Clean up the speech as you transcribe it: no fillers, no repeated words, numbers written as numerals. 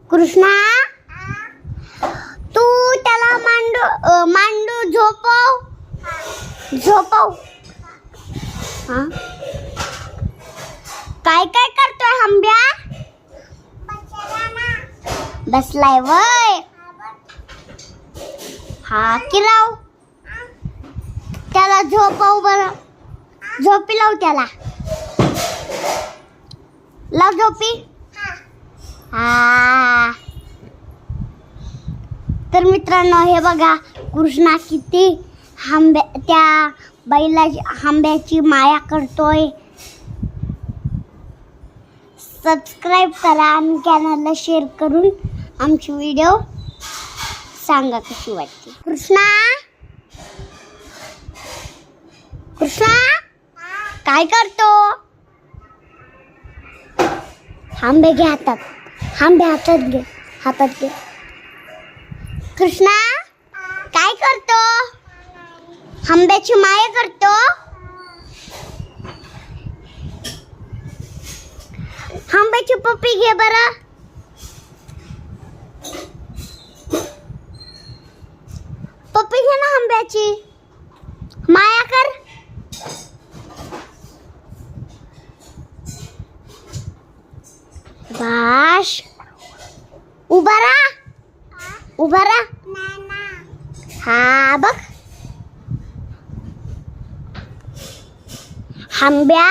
कृष्णा तू त्याला मांडू झोपव. हा काय काय करतोय हंब्या? बसलाय वय. हा की राव त्याला झोपव बरं. झोपी लाव त्याला. लाव झोपी. हा तर मित्रांनो हे बघा कृष्णा किती त्या आंब्याची माया करतोय. सबस्क्राईब करा आणि चॅनलला शेअर करून आमची व्हिडिओ सांगा कशी वाटते. कृष्णा काय करतो? आंबे घे हातात. आंबे हातात घे. कृष्णा काय करतो? आंब्याची माया करतो. आंब्याची पप्पी घे बरं. पप्पी घे ना आंब्याची. माया कर. बाश उभा राहा. हा बघ आंब्या